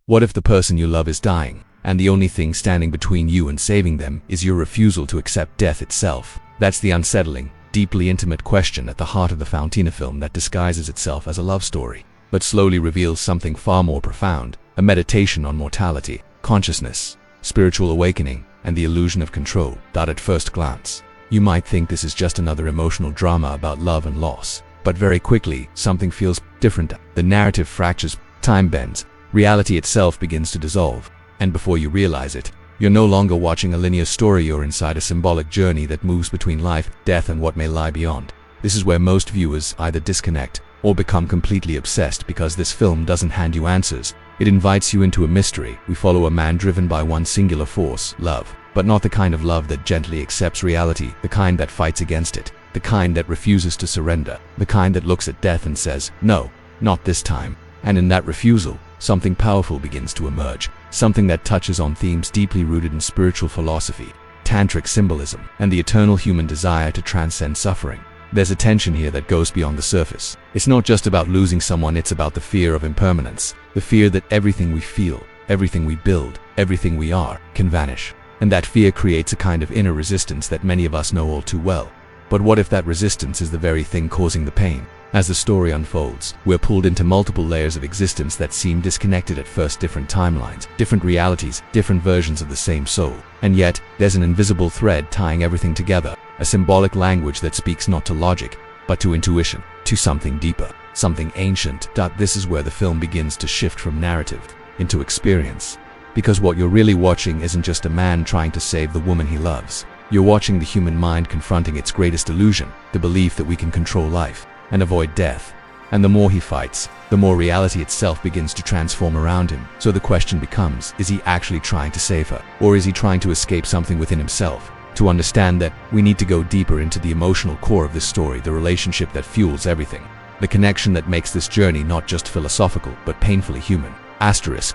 What if the person you love is dying, and the only thing standing between you and saving them is your refusal to accept death itself? That's the unsettling, deeply intimate question at the heart of the Fountina film that disguises itself as a love story, but slowly reveals something far more profound, a meditation on mortality, consciousness, spiritual awakening, and the illusion of control. At first glance, you might think this is just another emotional drama about love and loss, but very quickly, something feels different. The narrative fractures, time bends, reality itself begins to dissolve, and before you realize it, you're no longer watching a linear story, you're inside a symbolic journey that moves between life, death, and what may lie beyond. This is where most viewers either disconnect or become completely obsessed, because this film doesn't hand you answers. It invites you into a mystery. We follow a man driven by one singular force, love, but not the kind of love that gently accepts reality, the kind that fights against it, the kind that refuses to surrender, the kind that looks at death and says, "No, not this time." And in that refusal, something powerful begins to emerge, something that touches on themes deeply rooted in spiritual philosophy, tantric symbolism, and the eternal human desire to transcend suffering. There's a tension here that goes beyond the surface. It's not just about losing someone, it's about the fear of impermanence, the fear that everything we feel, everything we build, everything we are, can vanish. And that fear creates a kind of inner resistance that many of us know all too well. But what if that resistance is the very thing causing the pain? As the story unfolds, we're pulled into multiple layers of existence that seem disconnected at first, different timelines, different realities, different versions of the same soul. And yet, there's an invisible thread tying everything together, a symbolic language that speaks not to logic, but to intuition, to something deeper, something ancient. This is where the film begins to shift from narrative into experience. Because what you're really watching isn't just a man trying to save the woman he loves. You're watching the human mind confronting its greatest illusion, the belief that we can control life and avoid death. And the more he fights, the more reality itself begins to transform around him. So the question becomes, is he actually trying to save her? Or is he trying to escape something within himself? To understand that, we need to go deeper into the emotional core of this story, the relationship that fuels everything, the connection that makes this journey not just philosophical, but painfully human.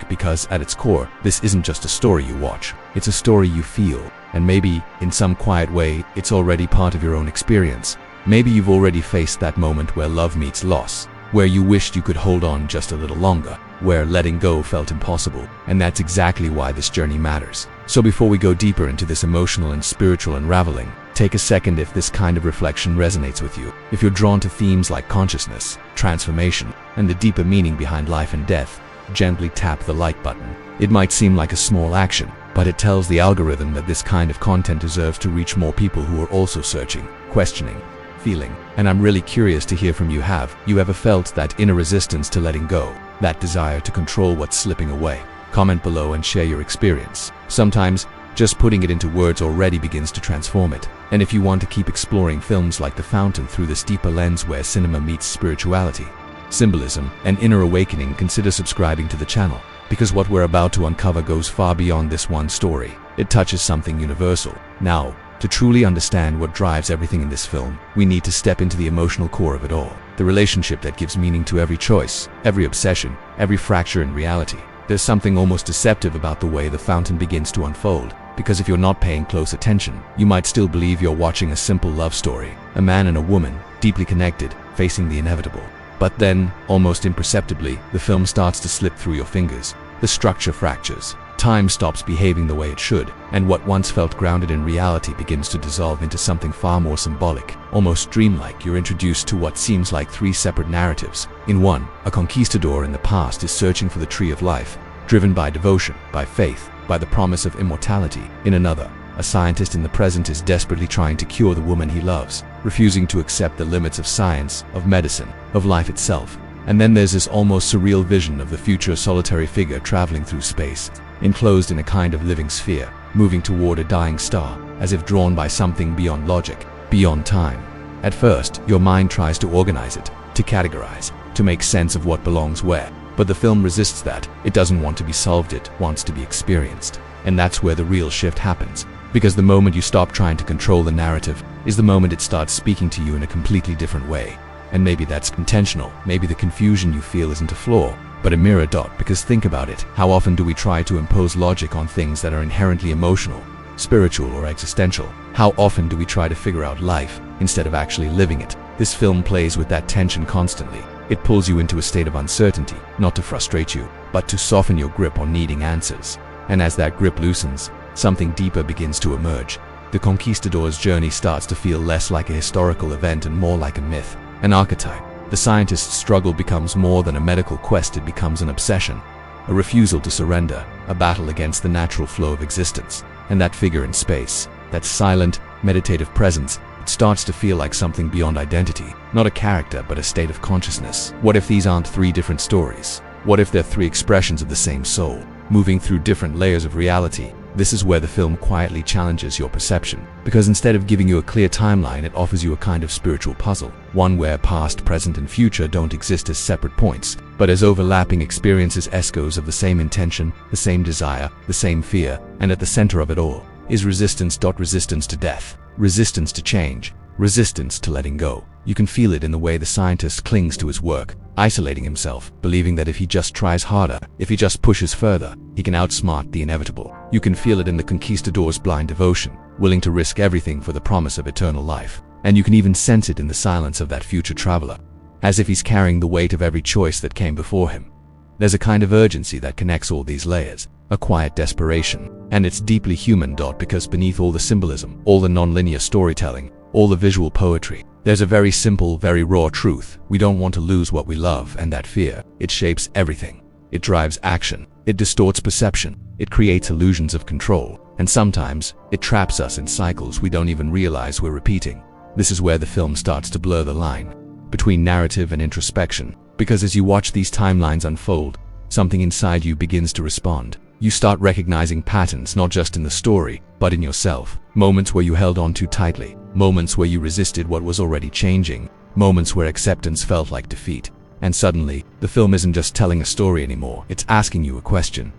Because at its core, this isn't just a story you watch, it's a story you feel, and maybe, in some quiet way, it's already part of your own experience. Maybe you've already faced that moment where love meets loss, where you wished you could hold on just a little longer, where letting go felt impossible, and that's exactly why this journey matters. So before we go deeper into this emotional and spiritual unraveling, take a second if this kind of reflection resonates with you. If you're drawn to themes like consciousness, transformation, and the deeper meaning behind life and death, gently tap the like button. It might seem like a small action, but it tells the algorithm that this kind of content deserves to reach more people who are also searching, questioning, feeling. And I'm really curious to hear from you. Have you ever felt that inner resistance to letting go, that desire to control what's slipping away? Comment below and share your experience. Sometimes, just putting it into words already begins to transform it. And if you want to keep exploring films like The Fountain through this deeper lens where cinema meets spirituality, symbolism, and inner awakening, consider subscribing to the channel, because what we're about to uncover goes far beyond this one story. It touches something universal. Now, to truly understand what drives everything in this film, we need to step into the emotional core of it all, the relationship that gives meaning to every choice, every obsession, every fracture in reality. There's something almost deceptive about the way The Fountain begins to unfold, because if you're not paying close attention, you might still believe you're watching a simple love story, a man and a woman, deeply connected, facing the inevitable. But then, almost imperceptibly, the film starts to slip through your fingers. The structure fractures, time stops behaving the way it should, and what once felt grounded in reality begins to dissolve into something far more symbolic, almost dreamlike. You're introduced to what seems like three separate narratives. In one, a conquistador in the past is searching for the tree of life, driven by devotion, by faith, by the promise of immortality. In another, a scientist in the present is desperately trying to cure the woman he loves, refusing to accept the limits of science, of medicine, of life itself. And then there's this almost surreal vision of the future, a solitary figure traveling through space, enclosed in a kind of living sphere, moving toward a dying star, as if drawn by something beyond logic, beyond time. At first, your mind tries to organize it, to categorize, to make sense of what belongs where. But the film resists that. It doesn't want to be solved, it wants to be experienced. And that's where the real shift happens. Because the moment you stop trying to control the narrative is the moment it starts speaking to you in a completely different way. And maybe that's intentional. Maybe the confusion you feel isn't a flaw, but a mirror. Because think about it, how often do we try to impose logic on things that are inherently emotional, spiritual, or existential? How often do we try to figure out life instead of actually living it? This film plays with that tension constantly. It pulls you into a state of uncertainty, not to frustrate you, but to soften your grip on needing answers. And as that grip loosens, something deeper begins to emerge. The conquistador's journey starts to feel less like a historical event and more like a myth, an archetype. The scientist's struggle becomes more than a medical quest, it becomes an obsession, a refusal to surrender, a battle against the natural flow of existence. And that figure in space, that silent, meditative presence, it starts to feel like something beyond identity, not a character but a state of consciousness. What if these aren't three different stories? What if they're three expressions of the same soul, moving through different layers of reality? This is where the film quietly challenges your perception, because instead of giving you a clear timeline, it offers you a kind of spiritual puzzle, one where past, present, and future don't exist as separate points, but as overlapping experiences, echoes of the same intention, the same desire, the same fear, and at the center of it all is resistance. Resistance to death, resistance to change, resistance to letting go. You can feel it in the way the scientist clings to his work, isolating himself, believing that if he just tries harder, if he just pushes further, he can outsmart the inevitable. You can feel it in the conquistador's blind devotion, willing to risk everything for the promise of eternal life. And you can even sense it in the silence of that future traveler, as if he's carrying the weight of every choice that came before him. There's a kind of urgency that connects all these layers, a quiet desperation, and it's deeply human. Because beneath all the symbolism, all the non-linear storytelling, all the visual poetry, there's a very simple, very raw truth. We don't want to lose what we love, and that fear, it shapes everything. It drives action, it distorts perception, it creates illusions of control, and sometimes it traps us in cycles we don't even realize we're repeating. This is where the film starts to blur the line between narrative and introspection, because as you watch these timelines unfold, something inside you begins to respond. You start recognizing patterns not just in the story, but in yourself. Moments where you held on too tightly, moments where you resisted what was already changing, moments where acceptance felt like defeat. And suddenly, the film isn't just telling a story anymore, it's asking you a question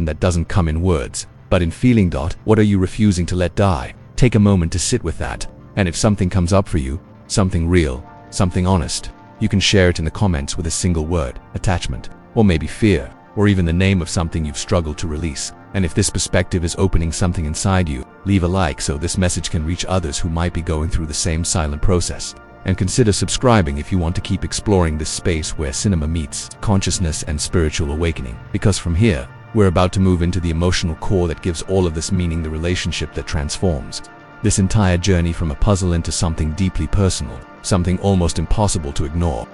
that doesn't come in words, but in feeling. What are you refusing to let die? Take a moment to sit with that, and if something comes up for you, something real, something honest, you can share it in the comments with a single word, attachment, or maybe fear, or even the name of something you've struggled to release. And if this perspective is opening something inside you, leave a like so this message can reach others who might be going through the same silent process. And consider subscribing if you want to keep exploring this space where cinema meets consciousness and spiritual awakening. Because from here, we're about to move into the emotional core that gives all of this meaning, the relationship that transforms this entire journey from a puzzle into something deeply personal, something almost impossible to ignore.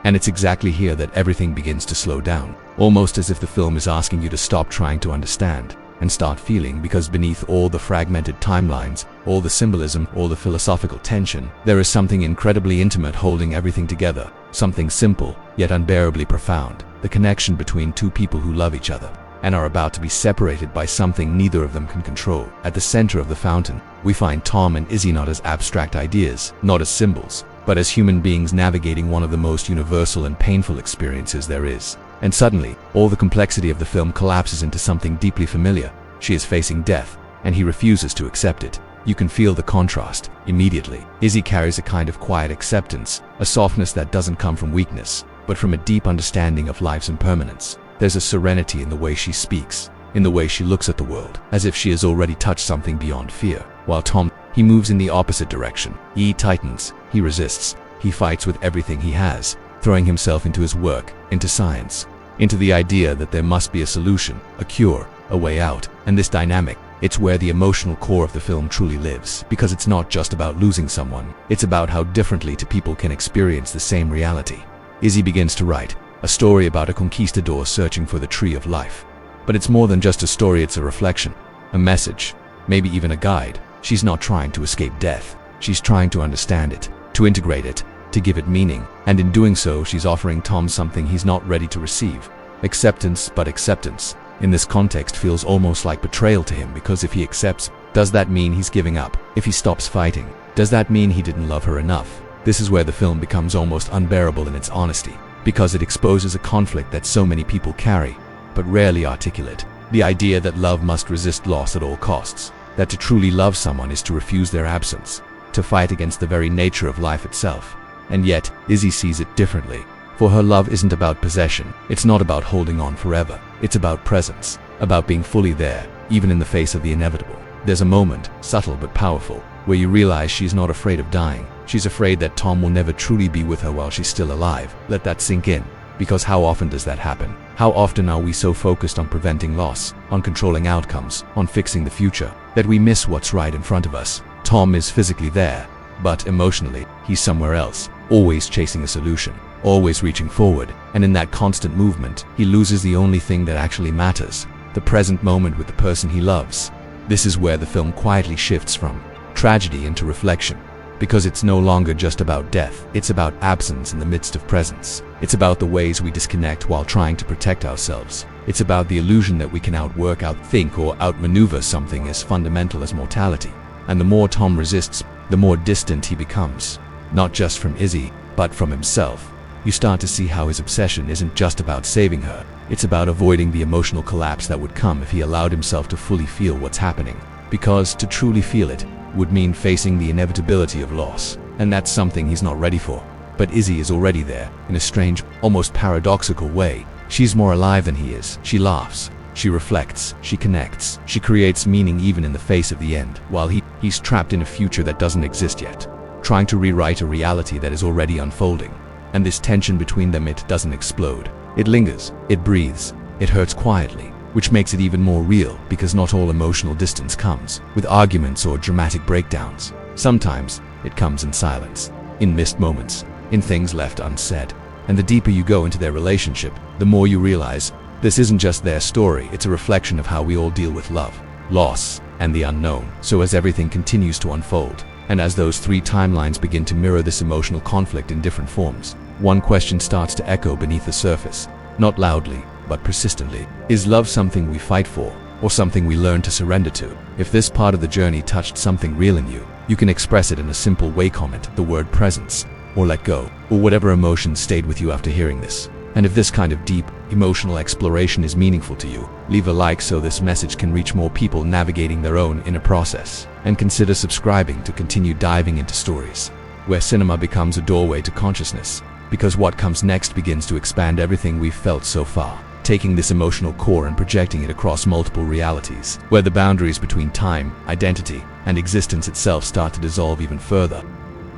And it's exactly here that everything begins to slow down, almost as if the film is asking you to stop trying to understand and start feeling, because beneath all the fragmented timelines, all the symbolism, all the philosophical tension, there is something incredibly intimate holding everything together, something simple yet unbearably profound, the connection between two people who love each other and are about to be separated by something neither of them can control. At the center of the fountain, we find Tom and Izzy not as abstract ideas, not as symbols, but as human beings navigating one of the most universal and painful experiences there is. And suddenly, all the complexity of the film collapses into something deeply familiar. She is facing death, and he refuses to accept it. You can feel the contrast immediately. Izzy carries a kind of quiet acceptance, a softness that doesn't come from weakness, but from a deep understanding of life's impermanence. There's a serenity in the way she speaks, in the way she looks at the world, as if she has already touched something beyond fear. While Tom, he moves in the opposite direction. He tightens, he resists, he fights with everything he has, throwing himself into his work, into science, into the idea that there must be a solution, a cure, a way out. And this dynamic, it's where the emotional core of the film truly lives, because it's not just about losing someone, it's about how differently two people can experience the same reality. Izzy begins to write a story about a conquistador searching for the tree of life. But it's more than just a story, it's a reflection, a message, maybe even a guide. She's not trying to escape death, she's trying to understand it, to integrate it, to give it meaning, and in doing so she's offering Tom something he's not ready to receive. Acceptance. But acceptance, in this context, feels almost like betrayal to him, because if he accepts, does that mean he's giving up? If he stops fighting, does that mean he didn't love her enough? This is where the film becomes almost unbearable in its honesty, because it exposes a conflict that so many people carry, but rarely articulate. The idea that love must resist loss at all costs, that to truly love someone is to refuse their absence, to fight against the very nature of life itself. And yet, Izzy sees it differently. For her, love isn't about possession, it's not about holding on forever, it's about presence, about being fully there, even in the face of the inevitable. There's a moment, subtle but powerful, where you realize she's not afraid of dying. She's afraid that Tom will never truly be with her while she's still alive. Let that sink in. Because how often does that happen? How often are we so focused on preventing loss, on controlling outcomes, on fixing the future, that we miss what's right in front of us? Tom is physically there, but emotionally, he's somewhere else, always chasing a solution, always reaching forward, and in that constant movement, he loses the only thing that actually matters, the present moment with the person he loves. This is where the film quietly shifts from tragedy into reflection, because it's no longer just about death, it's about absence in the midst of presence. It's about the ways we disconnect while trying to protect ourselves. It's about the illusion that we can outwork, outthink, or outmaneuver something as fundamental as mortality. And the more Tom resists, the more distant he becomes, not just from Izzy, but from himself. You start to see how his obsession isn't just about saving her, it's about avoiding the emotional collapse that would come if he allowed himself to fully feel what's happening. Because to truly feel it would mean facing the inevitability of loss, and that's something he's not ready for. But Izzy is already there, in a strange, almost paradoxical way. She's more alive than he is. She laughs, she reflects, she connects, she creates meaning even in the face of the end, while he's trapped in a future that doesn't exist yet, trying to rewrite a reality that is already unfolding. And this tension between them, it doesn't explode. It lingers, it breathes, it hurts quietly, which makes it even more real, because not all emotional distance comes with arguments or dramatic breakdowns. Sometimes it comes in silence, in missed moments, in things left unsaid. And the deeper you go into their relationship, the more you realize this isn't just their story, it's a reflection of how we all deal with love, loss, and the unknown. So as everything continues to unfold, and as those three timelines begin to mirror this emotional conflict in different forms, one question starts to echo beneath the surface, not loudly, but persistently. Is love something we fight for, or something we learn to surrender to? If this part of the journey touched something real in you, you can express it in a simple way. Comment the word presence, or let go, or whatever emotion stayed with you after hearing this. And if this kind of deep, emotional exploration is meaningful to you, leave a like so this message can reach more people navigating their own inner process. And consider subscribing to continue diving into stories where cinema becomes a doorway to consciousness, because what comes next begins to expand everything we've felt so far, taking this emotional core and projecting it across multiple realities, where the boundaries between time, identity, and existence itself start to dissolve even further.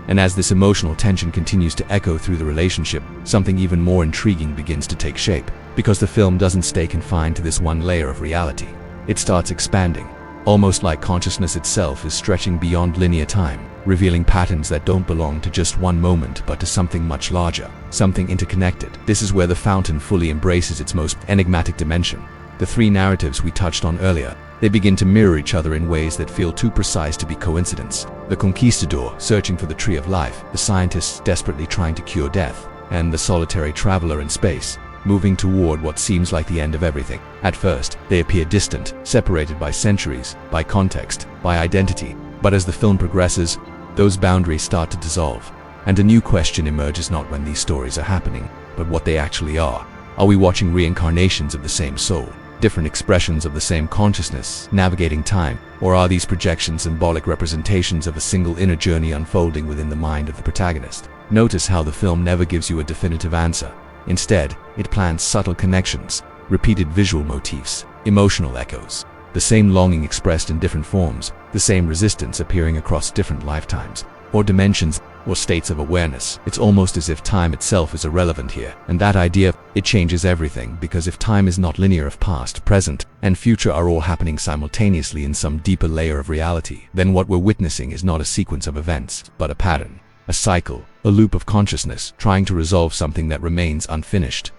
And as this emotional tension continues to echo through the relationship, something even more intriguing begins to take shape, because the film doesn't stay confined to this one layer of reality. It starts expanding, almost like consciousness itself is stretching beyond linear time, revealing patterns that don't belong to just one moment but to something much larger, something interconnected. This is where the fountain fully embraces its most enigmatic dimension. The three narratives we touched on earlier, they begin to mirror each other in ways that feel too precise to be coincidence. The conquistador searching for the tree of life, the scientists desperately trying to cure death, and the solitary traveler in space, moving toward what seems like the end of everything. At first, they appear distant, separated by centuries, by context, by identity. But as the film progresses, those boundaries start to dissolve, and a new question emerges: not when these stories are happening, but what they actually are. Are we watching reincarnations of the same soul, different expressions of the same consciousness, navigating time, or are these projections symbolic representations of a single inner journey unfolding within the mind of the protagonist? Notice how the film never gives you a definitive answer. Instead, it plants subtle connections, repeated visual motifs, emotional echoes, the same longing expressed in different forms, the same resistance appearing across different lifetimes, or dimensions, or states of awareness. It's almost as if time itself is irrelevant here. And that idea, it changes everything, because if time is not linear, if past, present, and future are all happening simultaneously in some deeper layer of reality, then what we're witnessing is not a sequence of events, but a pattern, a cycle, a loop of consciousness trying to resolve something that remains unfinished.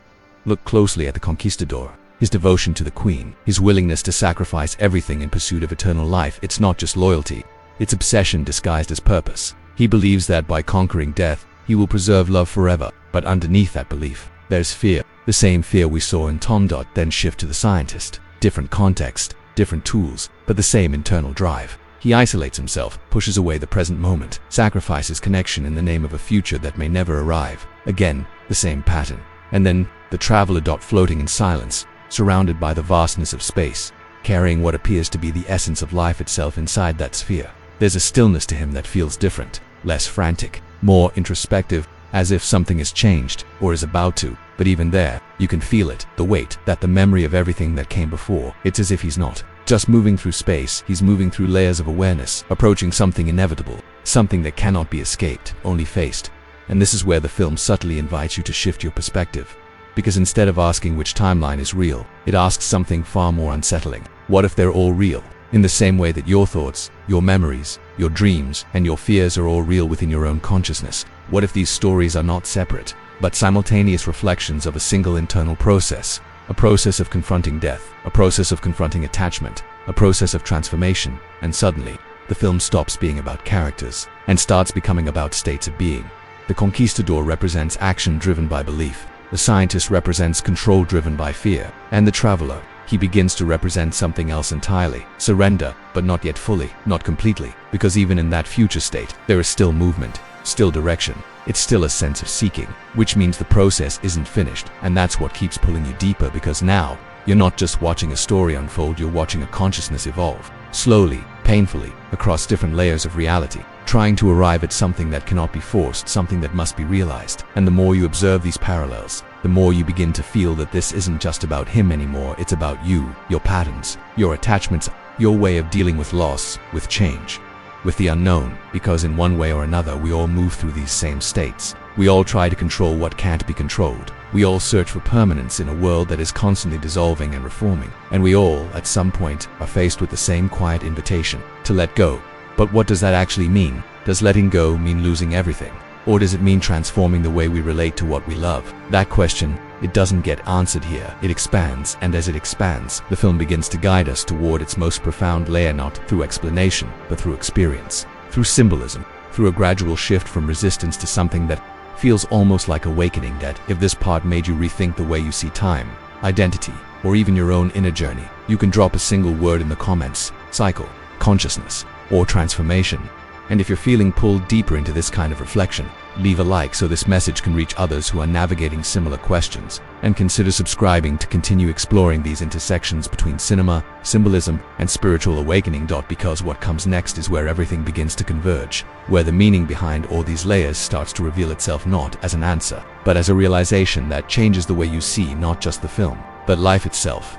Look closely at the conquistador. His devotion to the queen, his willingness to sacrifice everything in pursuit of eternal life, it's not just loyalty, it's obsession disguised as purpose. He believes that by conquering death, he will preserve love forever. But underneath that belief, there's fear. The same fear we saw in Tom. Then shift to the scientist. Different context, different tools, but the same internal drive. He isolates himself, pushes away the present moment, sacrifices connection in the name of a future that may never arrive. Again, the same pattern. And then, the traveler. Floating in silence, surrounded by the vastness of space, carrying what appears to be the essence of life itself inside that sphere. There's a stillness to him that feels different, less frantic, more introspective, as if something has changed, or is about to. But even there, you can feel it, the weight, that the memory of everything that came before. It's as if he's not just moving through space, he's moving through layers of awareness, approaching something inevitable, something that cannot be escaped, only faced. And this is where the film subtly invites you to shift your perspective. because instead of asking which timeline is real, it asks something far more unsettling. What if they're all real? In the same way that your thoughts, your memories, your dreams, and your fears are all real within your own consciousness. What if these stories are not separate, but simultaneous reflections of a single internal process? A process of confronting death, a process of confronting attachment, a process of transformation, and suddenly, the film stops being about characters and starts becoming about states of being. The conquistador represents action driven by belief, the scientist represents control driven by fear, and the traveler, he begins to represent something else entirely, surrender, but not yet fully, not completely, because even in that future state, there is still movement, still direction. It's still a sense of seeking, which means the process isn't finished, and that's what keeps pulling you deeper, because now, you're not just watching a story unfold, you're watching a consciousness evolve, slowly, painfully, across different layers of reality, trying to arrive at something that cannot be forced, something that must be realized. And the more you observe these parallels, the more you begin to feel that this isn't just about him anymore, it's about you, your patterns, your attachments, your way of dealing with loss, with change, with the unknown, because in one way or another we all move through these same states. We all try to control what can't be controlled. We all search for permanence in a world that is constantly dissolving and reforming. And we all, at some point, are faced with the same quiet invitation to let go. But what does that actually mean? Does letting go mean losing everything? Or does it mean transforming the way we relate to what we love? That question, it doesn't get answered here. It expands, and as it expands, the film begins to guide us toward its most profound layer, not through explanation, but through experience, through symbolism, through a gradual shift from resistance to something that feels almost like awakening. That if this part made you rethink the way you see time, identity, or even your own inner journey, you can drop a single word in the comments: cycle, consciousness, or transformation. And if you're feeling pulled deeper into this kind of reflection, leave a like so this message can reach others who are navigating similar questions, and consider subscribing to continue exploring these intersections between cinema, symbolism, and spiritual awakening. Because what comes next is where everything begins to converge, where the meaning behind all these layers starts to reveal itself not as an answer, but as a realization that changes the way you see not just the film, but life itself.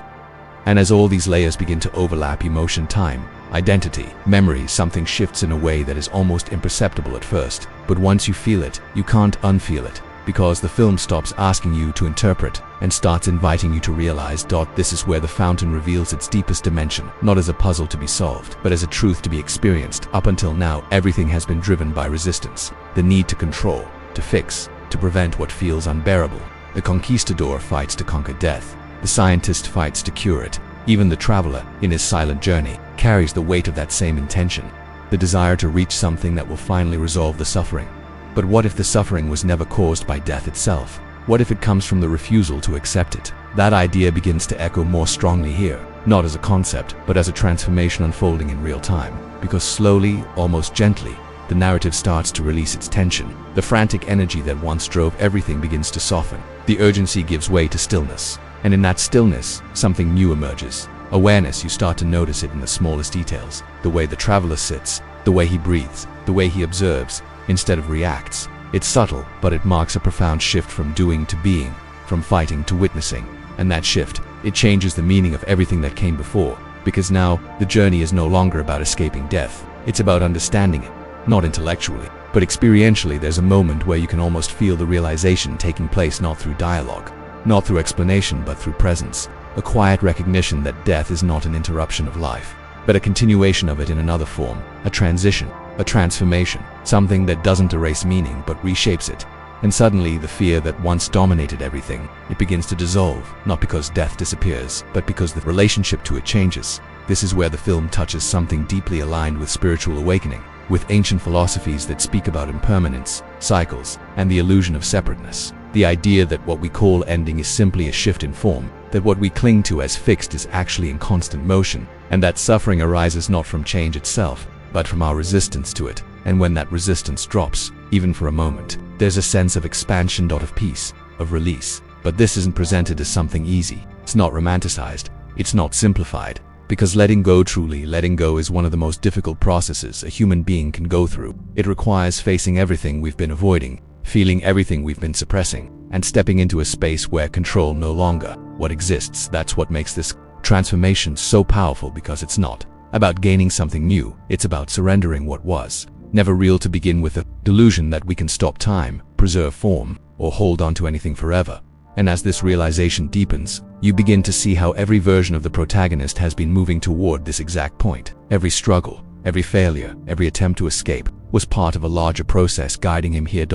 And as all these layers begin to overlap, emotion, time, identity, memory, something shifts in a way that is almost imperceptible at first. But once you feel it, you can't unfeel it, because the film stops asking you to interpret and starts inviting you to realize. This is where the fountain reveals its deepest dimension, not as a puzzle to be solved, but as a truth to be experienced. Up until now, everything has been driven by resistance, the need to control, to fix, to prevent what feels unbearable. The conquistador fights to conquer death. The scientist fights to cure it. Even the traveler, in his silent journey, carries the weight of that same intention, the desire to reach something that will finally resolve the suffering. But what if the suffering was never caused by death itself? What if it comes from the refusal to accept it? That idea begins to echo more strongly here, not as a concept, but as a transformation unfolding in real time, because slowly, almost gently, the narrative starts to release its tension. The frantic energy that once drove everything begins to soften. The urgency gives way to stillness. And in that stillness, something new emerges. Awareness. You start to notice it in the smallest details. The way the traveler sits, the way he breathes, the way he observes, instead of reacts. It's subtle, but it marks a profound shift from doing to being, from fighting to witnessing. And that shift, it changes the meaning of everything that came before. Because now, the journey is no longer about escaping death. It's about understanding it, not intellectually, but experientially. There's a moment where you can almost feel the realization taking place, not through dialogue, not through explanation, but through presence. A quiet recognition that death is not an interruption of life, but a continuation of it in another form, a transition, a transformation, something that doesn't erase meaning but reshapes it. And suddenly the fear that once dominated everything, it begins to dissolve, not because death disappears, but because the relationship to it changes. This is where the film touches something deeply aligned with spiritual awakening, with ancient philosophies that speak about impermanence, cycles, and the illusion of separateness. The idea that what we call ending is simply a shift in form, that what we cling to as fixed is actually in constant motion, and that suffering arises not from change itself, but from our resistance to it. And when that resistance drops, even for a moment, there's a sense of expansion, of peace, of release. But this isn't presented as something easy. It's not romanticized. It's not simplified. Because letting go, truly letting go, is one of the most difficult processes a human being can go through. It requires facing everything we've been avoiding, feeling everything we've been suppressing, and stepping into a space where control no longer what exists. That's what makes this transformation so powerful, because it's not about gaining something new. It's about surrendering what was never real to begin with, a delusion that we can stop time, preserve form, or hold on to anything forever. And as this realization deepens, you begin to see how every version of the protagonist has been moving toward this exact point. Every struggle, every failure, every attempt to escape was part of a larger process guiding him here.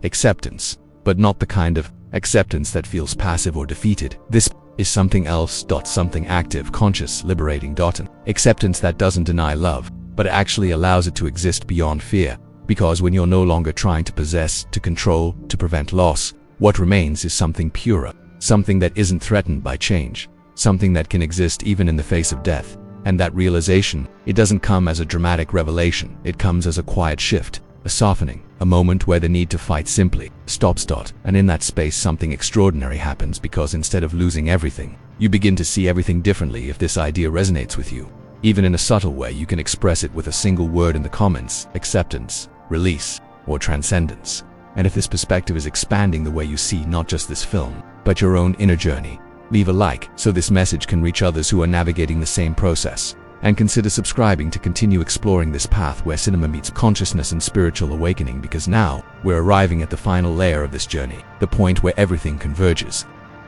Acceptance, but not the kind of acceptance that feels passive or defeated. This is something else. Something active, conscious, liberating. And acceptance that doesn't deny love, but actually allows it to exist beyond fear. Because when you're no longer trying to possess, to control, to prevent loss, what remains is something purer, something that isn't threatened by change, something that can exist even in the face of death. And that realization, it doesn't come as a dramatic revelation, it comes as a quiet shift, a softening, a moment where the need to fight simply stops. And in that space something extraordinary happens, because instead of losing everything, you begin to see everything differently. If this idea resonates with you, even in a subtle way, you can express it with a single word in the comments: acceptance, release, or transcendence. And if this perspective is expanding the way you see not just this film, but your own inner journey, leave a like so this message can reach others who are navigating the same process. And consider subscribing to continue exploring this path where cinema meets consciousness and spiritual awakening, because now we're arriving at the final layer of this journey, the point where everything converges,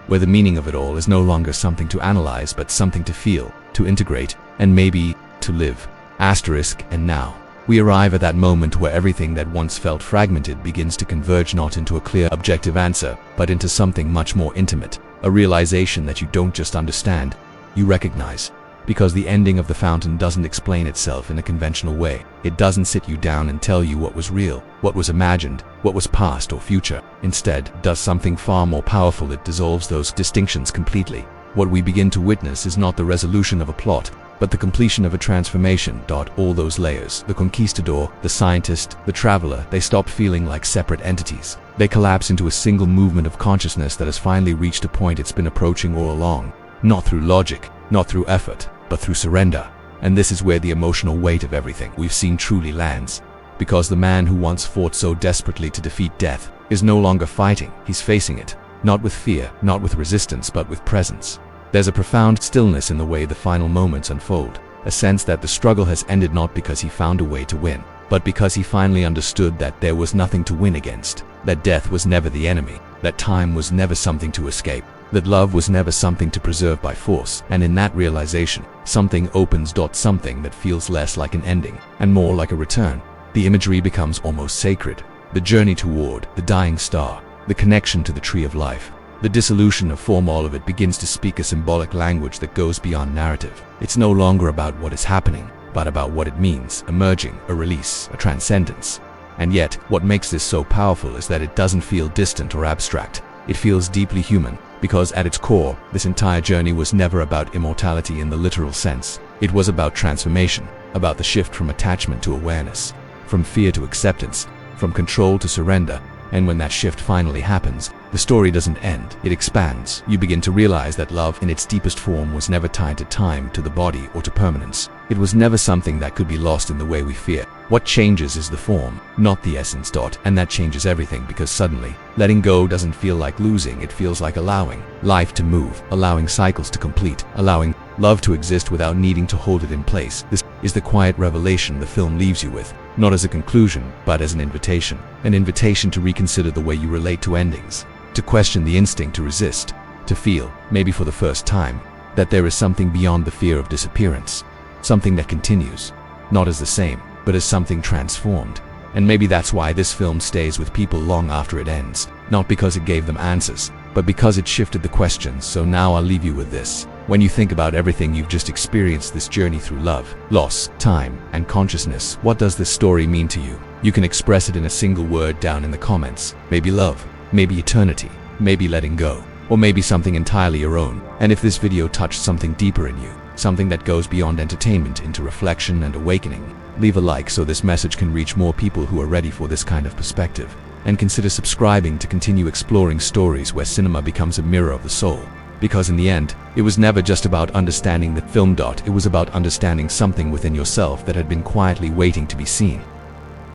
where the meaning of it all is no longer something to analyze but something to feel, to integrate, and maybe to live. And now we arrive at that moment where everything that once felt fragmented begins to converge, not into a clear objective answer, but into something much more intimate, a realization that you don't just understand, you recognize. Because the ending of The Fountain doesn't explain itself in a conventional way. It doesn't sit you down and tell you what was real, what was imagined, what was past or future. Instead, it does something far more powerful. It dissolves those distinctions completely. What we begin to witness is not the resolution of a plot, but the completion of a transformation. All those layers, the conquistador, the scientist, the traveler, they stop feeling like separate entities. They collapse into a single movement of consciousness that has finally reached a point it's been approaching all along. Not through logic, not through effort, but through surrender. And this is where the emotional weight of everything we've seen truly lands. Because the man who once fought so desperately to defeat death is no longer fighting, he's facing it. Not with fear, not with resistance, but with presence. There's a profound stillness in the way the final moments unfold, a sense that the struggle has ended not because he found a way to win, but because he finally understood that there was nothing to win against, that death was never the enemy, that time was never something to escape, that love was never something to preserve by force. And in that realization, something opens. Something that feels less like an ending and more like a return. The imagery becomes almost sacred. The journey toward the dying star, the connection to the tree of life, the dissolution of form, all of it begins to speak a symbolic language that goes beyond narrative. It's no longer about what is happening, but about what it means, emerging, a release, a transcendence. And yet, what makes this so powerful is that it doesn't feel distant or abstract. It feels deeply human, because at its core, this entire journey was never about immortality in the literal sense. It was about transformation, about the shift from attachment to awareness, from fear to acceptance, from control to surrender. And when that shift finally happens, the story doesn't end, it expands. You begin to realize that love in its deepest form was never tied to time, to the body, or to permanence. It was never something that could be lost in the way we fear. What changes is the form, not the essence. And that changes everything, because suddenly, letting go doesn't feel like losing, it feels like allowing life to move, allowing cycles to complete, allowing love to exist without needing to hold it in place. This is the quiet revelation the film leaves you with, not as a conclusion, but as an invitation to reconsider the way you relate to endings, to question the instinct to resist, to feel, maybe for the first time, that there is something beyond the fear of disappearance, something that continues, not as the same, but as something transformed. And maybe that's why this film stays with people long after it ends, not because it gave them answers, but because it shifted the questions. So now I'll leave you with this. When you think about everything you've just experienced, this journey through love, loss, time, and consciousness, what does this story mean to you? You can express it in a single word down in the comments. Maybe love, maybe eternity, maybe letting go, or maybe something entirely your own. And if this video touched something deeper in you, something that goes beyond entertainment into reflection and awakening, leave a like so this message can reach more people who are ready for this kind of perspective. And consider subscribing to continue exploring stories where cinema becomes a mirror of the soul. Because in the end, it was never just about understanding the film. It was about understanding something within yourself that had been quietly waiting to be seen.